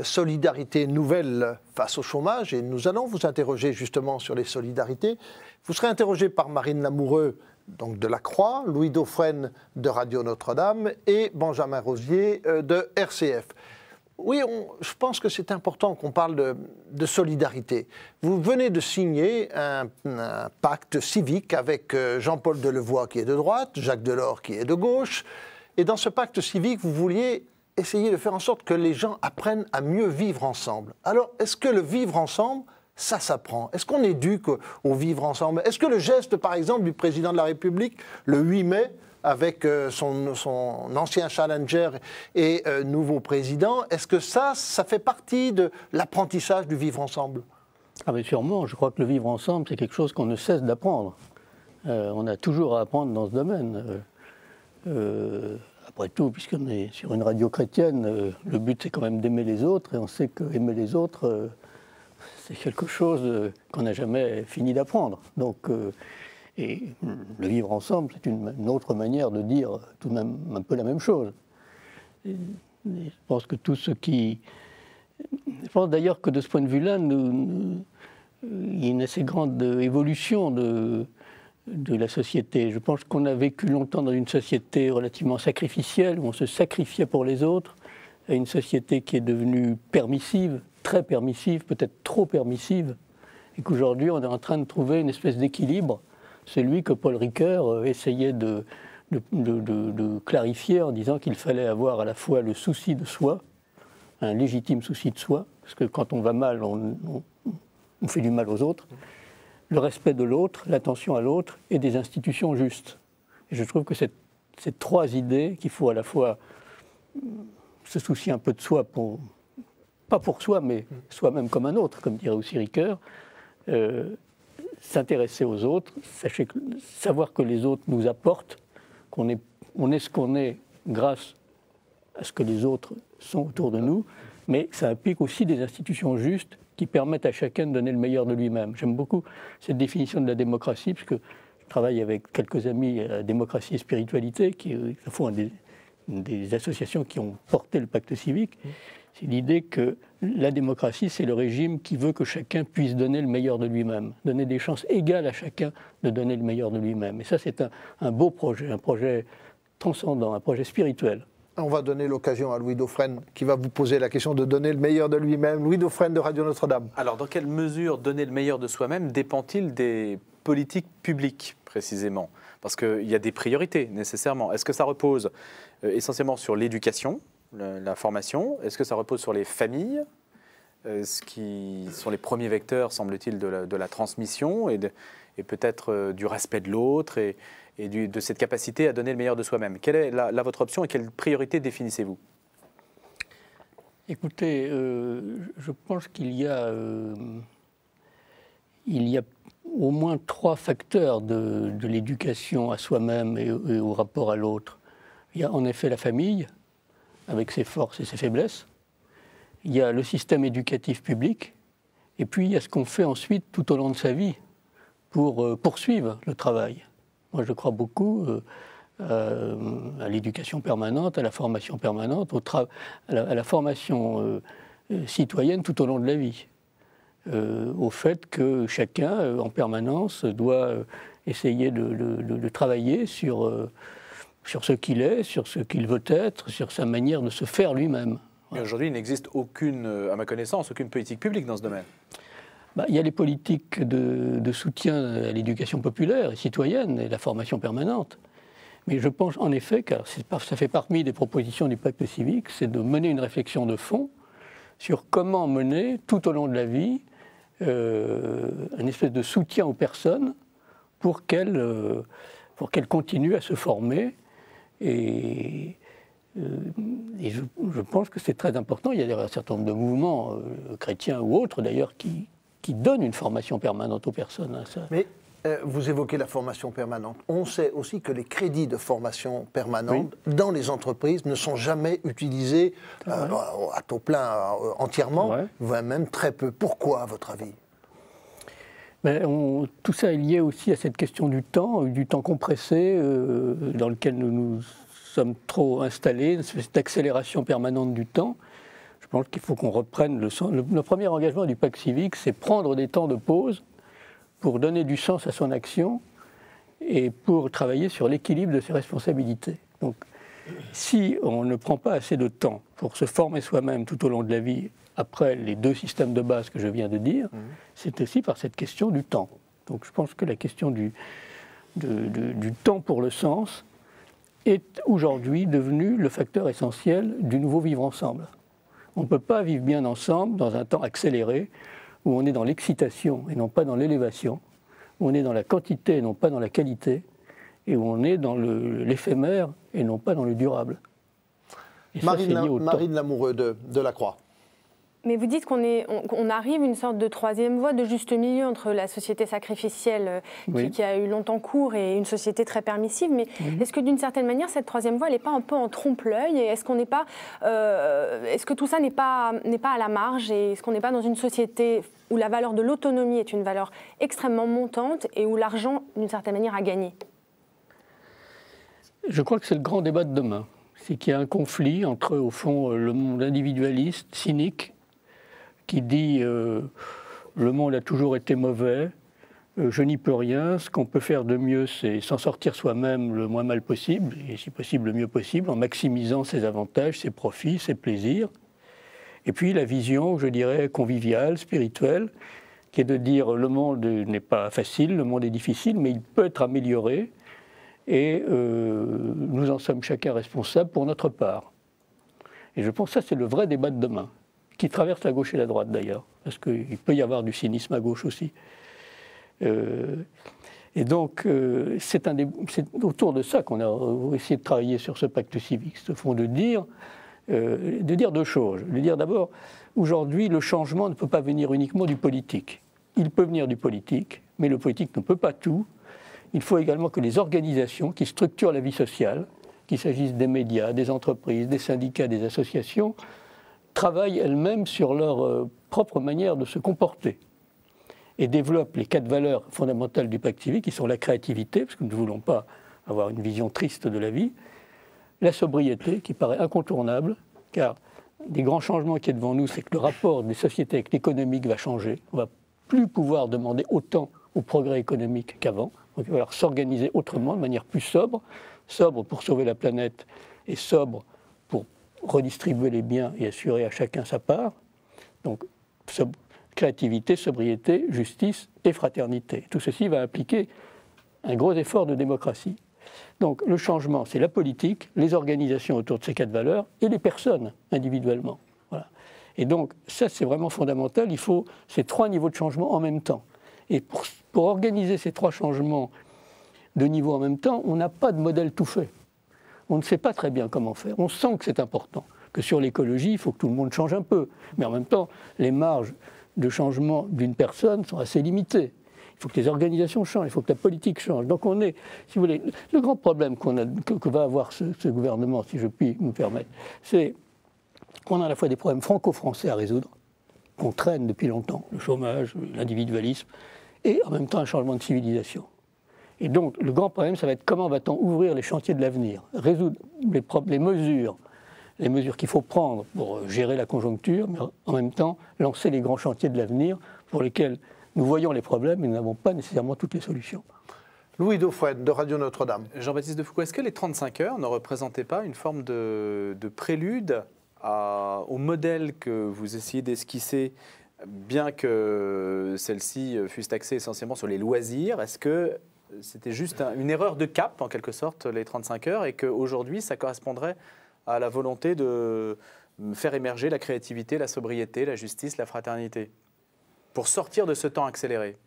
Solidarité Nouvelle face au chômage. Et nous allons vous interroger justement sur les solidarités. Vous serez interrogé par Marine Lamoureux, donc de la Croix, Louis Dauphren de Radio Notre-Dame et Benjamin Rosier de RCF. Oui, je pense que c'est important qu'on parle de solidarité. Vous venez de signer un pacte civique avec Jean-Paul Delevoye qui est de droite, Jacques Delors qui est de gauche. Et dans ce pacte civique, vous vouliez essayer de faire en sorte que les gens apprennent à mieux vivre ensemble. Alors, est-ce que le vivre ensemble, ça s'apprend? Est-ce qu'on éduque au vivre ensemble? Est-ce que le geste, par exemple, du président de la République, le 8 mai, avec son ancien challenger et nouveau président, est-ce que ça fait partie de l'apprentissage du vivre ensemble? Ah mais sûrement, je crois que le vivre ensemble, c'est quelque chose qu'on ne cesse d'apprendre. On a toujours à apprendre dans ce domaine. Après tout, puisqu'on est sur une radio chrétienne, le but c'est quand même d'aimer les autres, et on sait qu'aimer les autres, c'est quelque chose qu'on n'a jamais fini d'apprendre. Donc, et le vivre ensemble, c'est une autre manière de dire tout de même un peu la même chose. Et je pense que tout ce qui... Je pense d'ailleurs que de ce point de vue-là, il y a une assez grande évolution de la société. Je pense qu'on a vécu longtemps dans une société relativement sacrificielle, où on se sacrifiait pour les autres, à une société qui est devenue permissive, très permissive, peut-être trop permissive, et qu'aujourd'hui on est en train de trouver une espèce d'équilibre, celui que Paul Ricoeur essayait de clarifier en disant qu'il fallait avoir à la fois le souci de soi, un légitime souci de soi, parce que quand on va mal, on fait du mal aux autres, le respect de l'autre, l'attention à l'autre et des institutions justes. Et je trouve que ces trois idées, qu'il faut à la fois se soucier un peu de soi, pas pour soi, mais soi-même comme un autre, comme dirait aussi Ricoeur, s'intéresser aux autres, savoir que les autres nous apportent, on est ce qu'on est grâce à ce que les autres sont autour de nous, mais ça implique aussi des institutions justes qui permettent à chacun de donner le meilleur de lui-même. J'aime beaucoup cette définition de la démocratie, parce que je travaille avec quelques amis à Démocratie et Spiritualité, qui font des associations qui ont porté le pacte civique. C'est l'idée que la démocratie, c'est le régime qui veut que chacun puisse donner le meilleur de lui-même, donner des chances égales à chacun de donner le meilleur de lui-même. Et ça, c'est un beau projet, un projet transcendant, un projet spirituel. On va donner l'occasion à Louis Dauphren, qui va vous poser la question de donner le meilleur de lui-même. Louis Dauphren de Radio Notre-Dame. Alors, dans quelle mesure donner le meilleur de soi-même dépend-il des politiques publiques, précisément? Parce qu'il y a des priorités, nécessairement. Est-ce que ça repose essentiellement sur l'éducation, la formation? Est-ce que ça repose sur les familles, ce qui sont les premiers vecteurs, semble-t-il, de la transmission et peut-être du respect de l'autre et de cette capacité à donner le meilleur de soi-même? Quelle est votre option et quelle priorité définissez-vous? Écoutez, je pense qu'il y a au moins trois facteurs de l'éducation à soi-même et au rapport à l'autre. Il y a en effet la famille, avec ses forces et ses faiblesses. Il y a le système éducatif public. Et puis il y a ce qu'on fait ensuite tout au long de sa vie pour poursuivre le travail. Moi, je crois beaucoup à l'éducation permanente, à la formation permanente, à la formation citoyenne tout au long de la vie. Au fait que chacun, en permanence, doit essayer de travailler sur ce qu'il est, sur ce qu'il veut être, sur sa manière de se faire lui-même. Mais aujourd'hui, il n'existe aucune, à ma connaissance, aucune politique publique dans ce domaine. Il y a les politiques de soutien à l'éducation populaire et citoyenne et la formation permanente. Mais je pense en effet, car ça fait partie des propositions du pacte civique, c'est de mener une réflexion de fond sur comment mener tout au long de la vie une espèce de soutien aux personnes pour qu'elles continuent à se former. Et je pense que c'est très important. Il y a un certain nombre de mouvements chrétiens ou autres d'ailleurs qui donnent une formation permanente aux personnes. Ça. Mais vous évoquez la formation permanente. On sait aussi que les crédits de formation permanente dans les entreprises ne sont jamais utilisés à taux plein entièrement, voire même très peu. Pourquoi, à votre avis? Tout ça est lié aussi à cette question du temps compressé dans lequel nous sommes trop installés, cette accélération permanente du temps. Je pense qu'il faut qu'on reprenne le premier engagement du pacte civique, c'est prendre des temps de pause pour donner du sens à son action et pour travailler sur l'équilibre de ses responsabilités. Donc, si on ne prend pas assez de temps pour se former soi-même tout au long de la vie, après les deux systèmes de base que je viens de dire, c'est aussi par cette question du temps. Donc je pense que la question du temps pour le sens est aujourd'hui devenu le facteur essentiel du nouveau vivre ensemble. On ne peut pas vivre bien ensemble dans un temps accéléré, où on est dans l'excitation et non pas dans l'élévation, où on est dans la quantité et non pas dans la qualité, et où on est dans l'éphémère et non pas dans le durable. Marine Lamoureux de la Croix. Mais vous dites qu'on arrive à une sorte de troisième voie, de juste milieu entre la société sacrificielle qui a eu longtemps cours et une société très permissive. Mais est-ce que d'une certaine manière, cette troisième voie, elle n'est pas un peu en trompe-l'œil? Et est-ce que tout ça n'est pas à la marge? Et est-ce qu'on n'est pas dans une société où la valeur de l'autonomie est une valeur extrêmement montante et où l'argent, d'une certaine manière, a gagné? Je crois que c'est le grand débat de demain. C'est qu'il y a un conflit entre, au fond, le monde individualiste, cynique, qui dit le monde a toujours été mauvais, Je n'y peux rien. Ce qu'on peut faire de mieux, c'est s'en sortir soi-même le moins mal possible, et si possible le mieux possible, en maximisant ses avantages, ses profits, ses plaisirs. Et puis la vision, je dirais, conviviale, spirituelle, qui est de dire le monde n'est pas facile, le monde est difficile, mais il peut être amélioré, et nous en sommes chacun responsable pour notre part. Et je pense que ça, c'est le vrai débat de demain, qui traverse la gauche et la droite d'ailleurs, parce qu'il peut y avoir du cynisme à gauche aussi. Et donc, c'est autour de ça qu'on a essayé de travailler sur ce pacte civique, ce fond de dire deux choses. De dire d'abord, aujourd'hui, le changement ne peut pas venir uniquement du politique. Il peut venir du politique, mais le politique ne peut pas tout. Il faut également que les organisations qui structurent la vie sociale, qu'il s'agisse des médias, des entreprises, des syndicats, des associations, travaillent elles-mêmes sur leur propre manière de se comporter et développent les 4 valeurs fondamentales du pacte civique, qui sont la créativité, parce que nous ne voulons pas avoir une vision triste de la vie, la sobriété, qui paraît incontournable, car des grands changements qui est devant nous, c'est que le rapport des sociétés avec l'économique va changer. On ne va plus pouvoir demander autant au progrès économique qu'avant. Donc il va falloir s'organiser autrement, de manière plus sobre, sobre pour sauver la planète et sobre pour redistribuer les biens et assurer à chacun sa part. Donc créativité, sobriété, justice et fraternité. Tout ceci va impliquer un gros effort de démocratie. Donc le changement, c'est la politique, les organisations autour de ces 4 valeurs et les personnes individuellement. Voilà. Et donc ça, c'est vraiment fondamental. Il faut ces 3 niveaux de changement en même temps. Et pour organiser ces 3 changements de niveau en même temps, on n'a pas de modèle tout fait. On ne sait pas très bien comment faire. On sent que c'est important, que sur l'écologie, il faut que tout le monde change un peu. Mais en même temps, les marges de changement d'une personne sont assez limitées. Il faut que les organisations changent, il faut que la politique change. Donc on est, si vous voulez, le grand problème que va avoir ce gouvernement, si je puis me permettre, c'est qu'on a à la fois des problèmes franco-français à résoudre, qu'on traîne depuis longtemps, le chômage, l'individualisme, et en même temps un changement de civilisation. Et donc le grand problème, ça va être comment va-t-on ouvrir les chantiers de l'avenir, résoudre les mesures qu'il faut prendre pour gérer la conjoncture, mais en même temps lancer les grands chantiers de l'avenir pour lesquels nous voyons les problèmes, mais nous n'avons pas nécessairement toutes les solutions. Louis Dauphren, de Radio Notre-Dame. Jean-Baptiste Defoucault, est-ce que les 35 heures ne représentaient pas une forme de prélude au modèle que vous essayez d'esquisser, bien que celle-ci fût axée essentiellement sur les loisirs? Est-ce que c'était juste une erreur de cap, en quelque sorte, les 35 heures, et qu'aujourd'hui, ça correspondrait à la volonté de faire émerger la créativité, la sobriété, la justice, la fraternité, pour sortir de ce temps accéléré?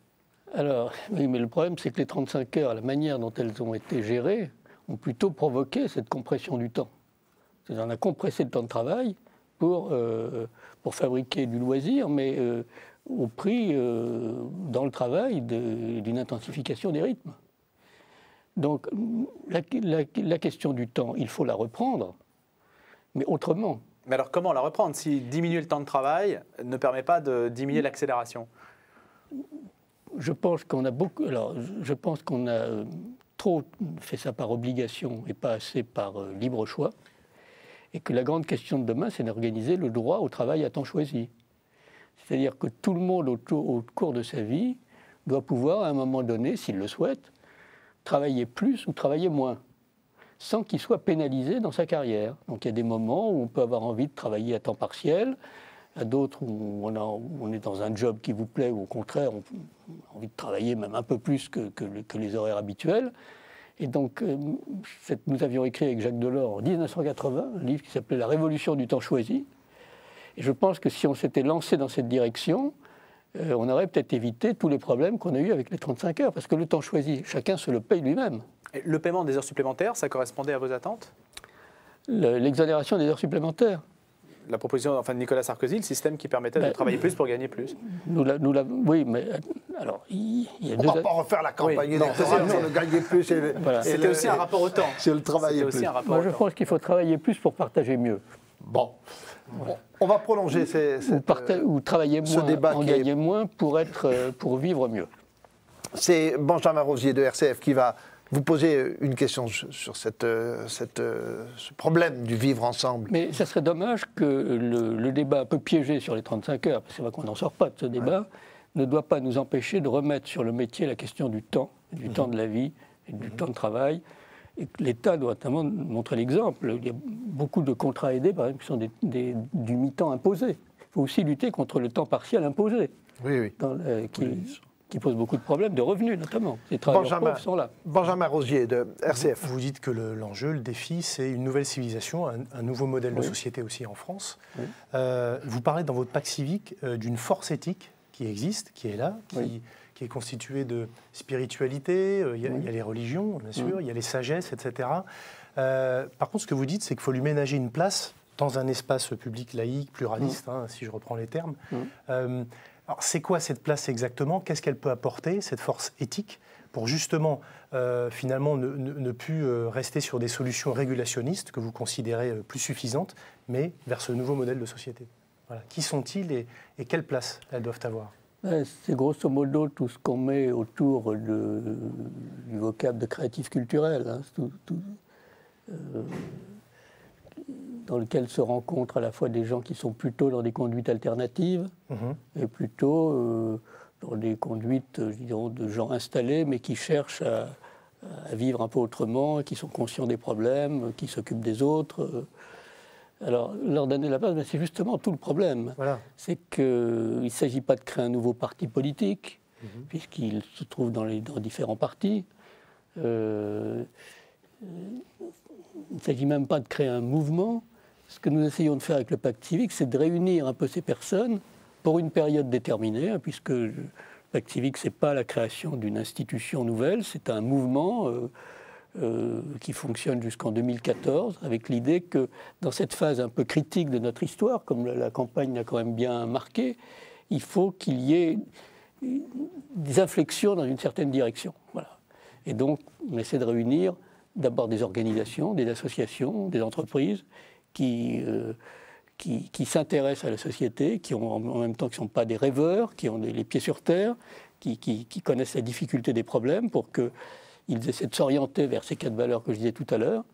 Alors, oui, mais le problème, c'est que les 35 heures, la manière dont elles ont été gérées, ont plutôt provoqué cette compression du temps. C'est-à-dire, on a compressé le temps de travail pour fabriquer du loisir, mais au prix, dans le travail, d'une intensification des rythmes. Donc, la question du temps, il faut la reprendre, mais autrement. Mais alors, comment la reprendre si diminuer le temps de travail ne permet pas de diminuer l'accélération? Je pense qu'on a trop fait ça par obligation et pas assez par libre choix. Et que la grande question de demain, c'est d'organiser le droit au travail à temps choisi. C'est-à-dire que tout le monde, au cours de sa vie, doit pouvoir, à un moment donné, s'il le souhaite, travailler plus ou travailler moins, sans qu'il soit pénalisé dans sa carrière. Donc il y a des moments où on peut avoir envie de travailler à temps partiel, à d'autres où on est dans un job qui vous plaît, ou au contraire, on a envie de travailler même un peu plus que les horaires habituels. Et donc, nous avions écrit avec Jacques Delors en 1980 un livre qui s'appelait « La révolution du temps choisi ». Et je pense que si on s'était lancé dans cette direction, on aurait peut-être évité tous les problèmes qu'on a eus avec les 35 heures. Parce que le temps choisi, chacun se le paye lui-même. Et le paiement des heures supplémentaires, ça correspondait à vos attentes? L'exonération des heures supplémentaires. La proposition de Nicolas Sarkozy, le système qui permettait de travailler plus pour gagner plus. Oui, mais alors, il y a on ne va pas refaire la campagne électorale sur le gagner plus. Voilà. C'était aussi un rapport au temps. C'est le travailler plus. Moi, je pense qu'il faut travailler plus pour partager mieux. Bon. On va prolonger ou travailler moins, en gagner moins pour vivre mieux. C'est Benjamin Rosier de RCF qui va vous poser une question sur ce problème du vivre ensemble. Mais ça serait dommage que le débat un peu piégé sur les 35 heures, parce que c'est vrai qu'on n'en sort pas de ce débat, ne doit pas nous empêcher de remettre sur le métier la question du temps de la vie et du temps de travail. Et l'État doit notamment montrer l'exemple. Il y a beaucoup de contrats aidés, par exemple, qui sont du mi-temps imposé. Il faut aussi lutter contre le temps partiel imposé, qui pose beaucoup de problèmes de revenus, notamment. Les travailleurs pauvres sont là. Benjamin Rosier, de RCF. Vous dites que l'enjeu, le défi, c'est une nouvelle civilisation, un nouveau modèle de société aussi en France. Oui. Vous parlez dans votre pacte civique d'une force éthique qui existe, qui est là, qui est constituée de spiritualité, il y a les religions, bien sûr, il y a les sagesses, etc. Par contre, ce que vous dites, c'est qu'il faut lui ménager une place dans un espace public laïque, pluraliste, si je reprends les termes. Alors, c'est quoi cette place exactement? Qu'est-ce qu'elle peut apporter, cette force éthique, pour justement, finalement, ne plus rester sur des solutions régulationnistes que vous considérez plus suffisantes, mais vers ce nouveau modèle de société? Voilà. Qui sont-ils et quelle place elles doivent avoir? C'est grosso modo tout ce qu'on met autour du vocable de créatif culturel, dans lequel se rencontrent à la fois des gens qui sont plutôt dans des conduites alternatives et plutôt dans des conduites, disons, de gens installés, mais qui cherchent à vivre un peu autrement, qui sont conscients des problèmes, qui s'occupent des autres. Alors, leur donner la place, c'est justement tout le problème. Voilà. C'est qu'il ne s'agit pas de créer un nouveau parti politique, puisqu'il se trouve dans différents partis. Il ne s'agit même pas de créer un mouvement. Ce que nous essayons de faire avec le pacte civique, c'est de réunir un peu ces personnes pour une période déterminée, puisque le pacte civique, ce n'est pas la création d'une institution nouvelle, c'est un mouvement qui fonctionne jusqu'en 2014, avec l'idée que dans cette phase un peu critique de notre histoire, comme la campagne l'a quand même bien marqué, il faut qu'il y ait des inflexions dans une certaine direction. Voilà. Et donc, on essaie de réunir d'abord des organisations, des associations, des entreprises qui s'intéressent à la société, qui ont, en même temps qui ne sont pas des rêveurs, qui ont les pieds sur terre, qui connaissent la difficulté des problèmes pour qu'ils essaient de s'orienter vers ces 4 valeurs que je disais tout à l'heure,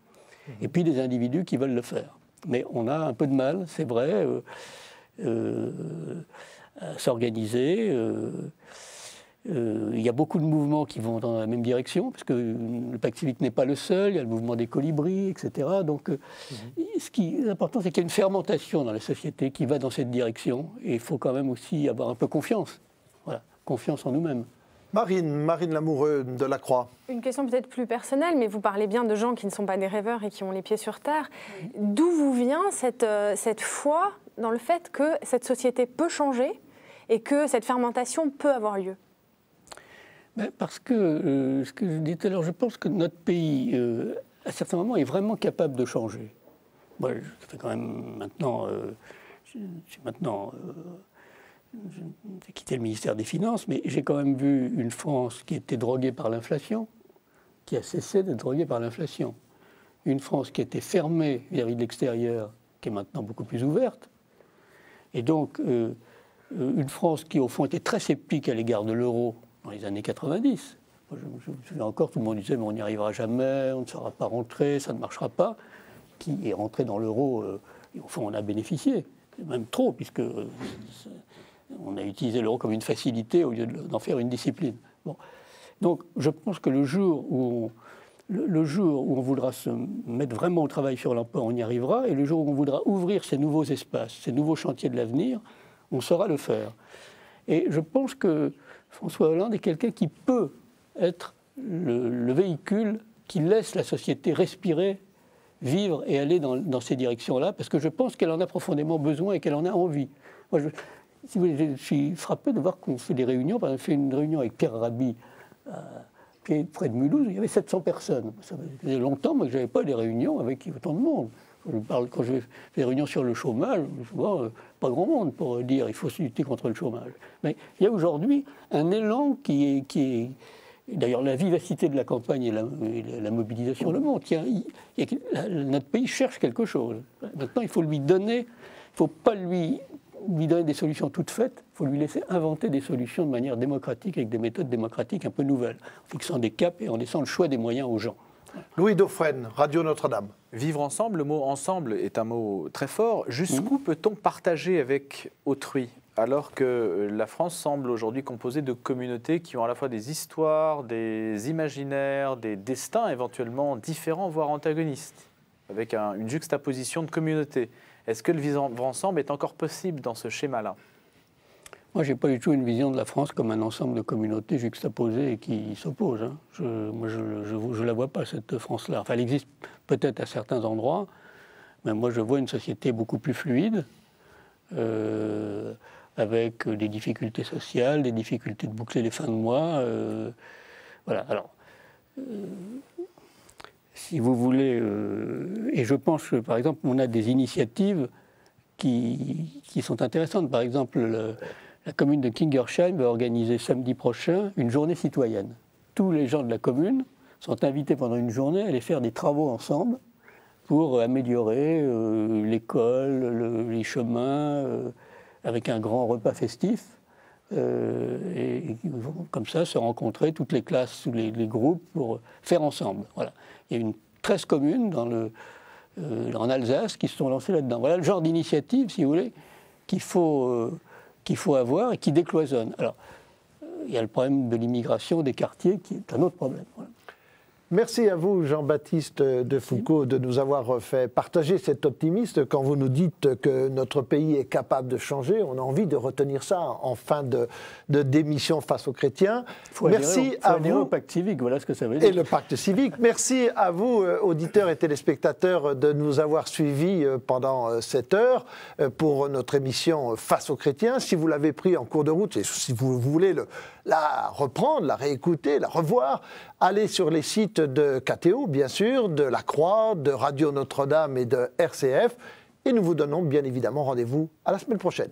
et puis des individus qui veulent le faire. Mais on a un peu de mal, c'est vrai, à s'organiser. Il y a beaucoup de mouvements qui vont dans la même direction, parce que le pacte civique n'est pas le seul, il y a le mouvement des colibris, etc. Donc ce qui est important, c'est qu'il y a une fermentation dans la société qui va dans cette direction, et il faut quand même aussi avoir un peu confiance, voilà, confiance en nous-mêmes. Marine Lamoureux de la Croix. Une question peut-être plus personnelle, mais vous parlez bien de gens qui ne sont pas des rêveurs et qui ont les pieds sur terre. D'où vous vient cette foi dans le fait que cette société peut changer et que cette fermentation peut avoir lieu? Parce que, ce que je disais tout à l'heure, je pense que notre pays, à certains moments, est vraiment capable de changer. Moi, ça fait quand même maintenant... j'ai quitté le ministère des Finances, mais j'ai quand même vu une France qui était droguée par l'inflation, qui a cessé d'être droguée par l'inflation. Une France qui était fermée vis-à-vis de l'extérieur, qui est maintenant beaucoup plus ouverte. Et donc, une France qui, au fond, était très sceptique à l'égard de l'euro dans les années 90. Je me souviens encore, tout le monde disait, mais on n'y arrivera jamais, on ne saura pas rentrer, ça ne marchera pas. Qui est rentré dans l'euro, et au fond, on a bénéficié, même trop, puisque... on a utilisé l'euro comme une facilité au lieu d'en faire une discipline. Bon. Donc je pense que le jour où on voudra se mettre vraiment au travail sur l'emploi, on y arrivera, et le jour où on voudra ouvrir ces nouveaux espaces, ces nouveaux chantiers de l'avenir, on saura le faire. Et je pense que François Hollande est quelqu'un qui peut être le véhicule qui laisse la société respirer, vivre et aller dans ces directions-là, parce que je pense qu'elle en a profondément besoin et qu'elle en a envie. Moi, si vous voulez, je suis frappé de voir qu'on fait des réunions. Par exemple, on fait une réunion avec Pierre Rabhi, près de Mulhouse, il y avait 700 personnes. Ça faisait longtemps moi, que je n'avais pas des réunions avec autant de monde. Quand je fais des réunions sur le chômage, souvent, pas grand monde pour dire qu'il faut lutter contre le chômage. Mais il y a aujourd'hui un élan qui est d'ailleurs, la vivacité de la campagne et la mobilisation le montrent. Notre pays cherche quelque chose. Maintenant, il faut lui donner, il ne faut pas lui donner des solutions toutes faites, il faut lui laisser inventer des solutions de manière démocratique, avec des méthodes démocratiques un peu nouvelles, en fixant des caps et en laissant le choix des moyens aux gens. Louis Dauphren, Radio Notre-Dame. Vivre ensemble, le mot « ensemble » est un mot très fort. Jusqu'où peut-on partager avec autrui, alors que la France semble aujourd'hui composée de communautés qui ont à la fois des histoires, des imaginaires, des destins éventuellement différents, voire antagonistes, avec une juxtaposition de communautés. Est-ce que le vivre ensemble est encore possible dans ce schéma-là? Moi, je n'ai pas du tout une vision de la France comme un ensemble de communautés juxtaposées et qui s'opposent. Hein. Je ne la vois pas, cette France-là. Enfin, elle existe peut-être à certains endroits, mais moi, je vois une société beaucoup plus fluide, avec des difficultés sociales, des difficultés de boucler les fins de mois. Voilà. Alors, si vous voulez, et je pense que, par exemple, on a des initiatives qui sont intéressantes. Par exemple, la commune de Kingersheim va organiser samedi prochain une journée citoyenne. Tous les gens de la commune sont invités pendant une journée à aller faire des travaux ensemble pour améliorer l'école, les chemins, avec un grand repas festif. Et ils vont comme ça se rencontrer, toutes les classes, tous les groupes, pour faire ensemble. Voilà. Il y a 13 communes en Alsace qui se sont lancées là-dedans. Voilà le genre d'initiative, si vous voulez, qu'il faut avoir et qui décloisonne. Alors, il y a le problème de l'immigration des quartiers qui est un autre problème. Voilà. Merci à vous, Jean-Baptiste Defoucauld, de nous avoir fait partager cet optimisme. Quand vous nous dites que notre pays est capable de changer, on a envie de retenir ça en fin d'émission Face aux chrétiens. Merci à vous. Au pacte civique, voilà ce que ça veut dire. Et le pacte civique. Merci à vous, auditeurs et téléspectateurs, de nous avoir suivis pendant cette heure pour notre émission Face aux chrétiens. Si vous l'avez pris en cours de route, et si vous voulez la reprendre, la réécouter, la revoir, allez sur les sites de KTO, bien sûr, de La Croix, de Radio Notre-Dame et de RCF. Et nous vous donnons bien évidemment rendez-vous à la semaine prochaine.